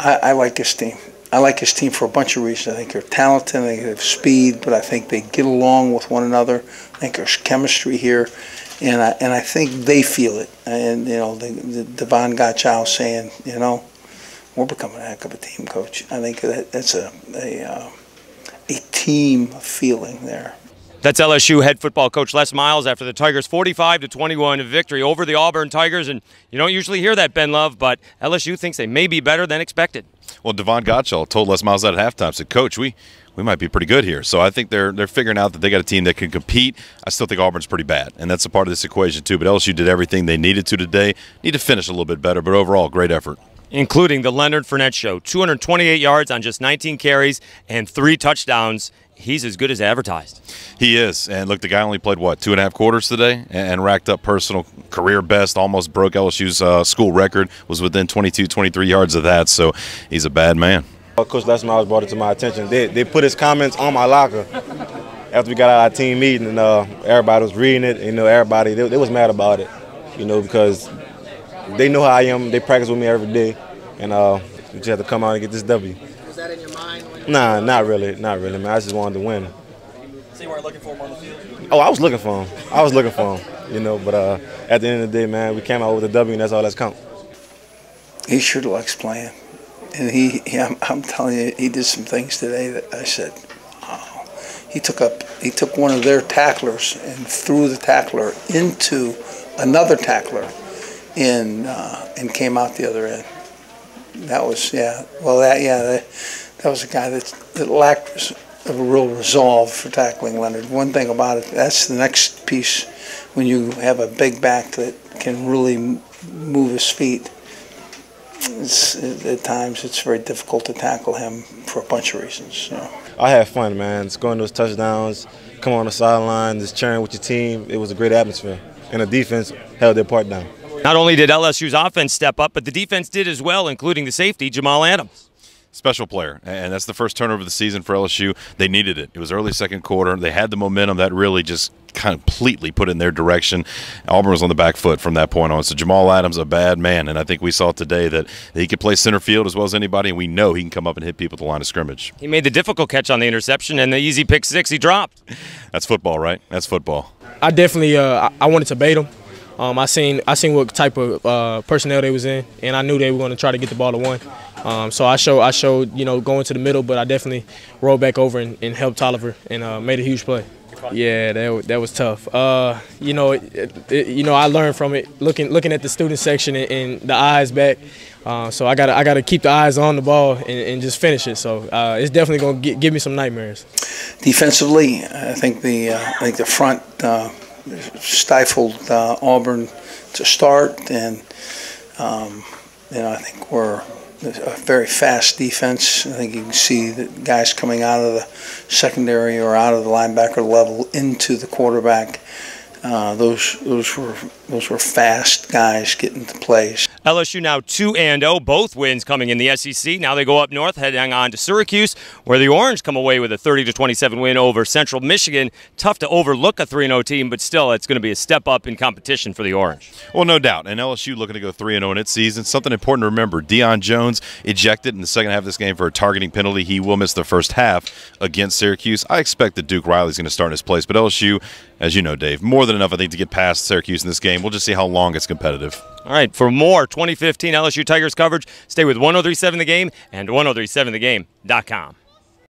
I like this team. I like his team for a bunch of reasons. I think they're talented, I think they have speed, but I think they get along with one another. I think there's chemistry here, and I think they feel it. And, you know, the Devon Gottschall saying, you know, we're becoming a heck of a team, Coach. I think that's a team feeling there. That's LSU head football coach Les Miles after the Tigers' 45-21 victory over the Auburn Tigers. And you don't usually hear that, Ben Love, but LSU thinks they may be better than expected. Well, Devon Gottschall told Les Miles that at halftime, said, Coach, we might be pretty good here. So I think they're figuring out that they got a team that can compete. I still think Auburn's pretty bad, and that's a part of this equation too. But LSU did everything they needed to today. Need to finish a little bit better, but overall, great effort. Including the Leonard Fournette show, 228 yards on just 19 carries and 3 touchdowns. He's as good as advertised. He is. And look, the guy only played, what, 2.5 quarters today and racked up personal career best, almost broke LSU's school record, was within 22, 23 yards of that. So he's a bad man. Coach Les Miles brought it to my attention. They put his comments on my locker after we got out of our team meeting, and everybody was reading it. You know, everybody, they was mad about it, you know, because they know how I am. They practice with me every day, and we just have to come out and get this W. Was that in your mind? Nah, not really, man. I just wanted to win. So you weren't looking for him on the field? Oh, I was looking for him. You know, but at the end of the day, man, we came out with a W, and that's all that's count. He sure likes playing, and I'm telling you, he did some things today that I said, wow. He took one of their tacklers and threw the tackler into another tackler, and came out the other end. That was, yeah. Well, that was a guy that lacked a real resolve for tackling Leonard. One thing about it, that's the next piece. When you have a big back that can really move his feet, at times it's very difficult to tackle him for a bunch of reasons. You know. I had fun, man. Scoring those touchdowns, come on the sideline, just cheering with your team. It was a great atmosphere, and the defense held their part down. Not only did LSU's offense step up, but the defense did as well, including the safety, Jamal Adams. Special player, and that's the first turnover of the season for LSU. They needed it. It was early second quarter. They had the momentum that really just completely put in their direction. Auburn was on the back foot from that point on. So Jamal Adams, a bad man, and I think we saw today that he could play center field as well as anybody, and we know he can come up and hit people at the line of scrimmage. He made the difficult catch on the interception and the easy pick 6 he dropped. That's football, right? That's football. I definitely I wanted to bait him. I seen what type of personnel they was in, and I knew they were going to try to get the ball to one. So I showed, you know, going to the middle, but I definitely rolled back over and helped Tolliver and made a huge play. Yeah, that was tough. You know, I learned from it looking at the student section and the eyes back. So I gotta keep the eyes on the ball and just finish it. So it's definitely going to give me some nightmares. Defensively, I think the front stifled Auburn to start, and you know, I think we're a very fast defense. I think you can see the guys coming out of the secondary or out of the linebacker level into the quarterback. Those were fast guys getting to plays. LSU now 2-0, both wins coming in the SEC. Now they go up north, heading on to Syracuse, where the Orange come away with a 30-27 win over Central Michigan. Tough to overlook a 3-0 team, but still, it's going to be a step up in competition for the Orange. Well, no doubt. And LSU looking to go 3-0 in its season. Something important to remember, Deion Jones ejected in the second half of this game for a targeting penalty. He will miss the first half against Syracuse. I expect that Duke Riley's going to start in his place, but LSU, as you know, Dave, more than enough, I think, to get past Syracuse in this game. We'll just see how long it's competitive. All right, for more 2015 LSU Tigers coverage, stay with 103.7 The Game and 103.7thegame.com.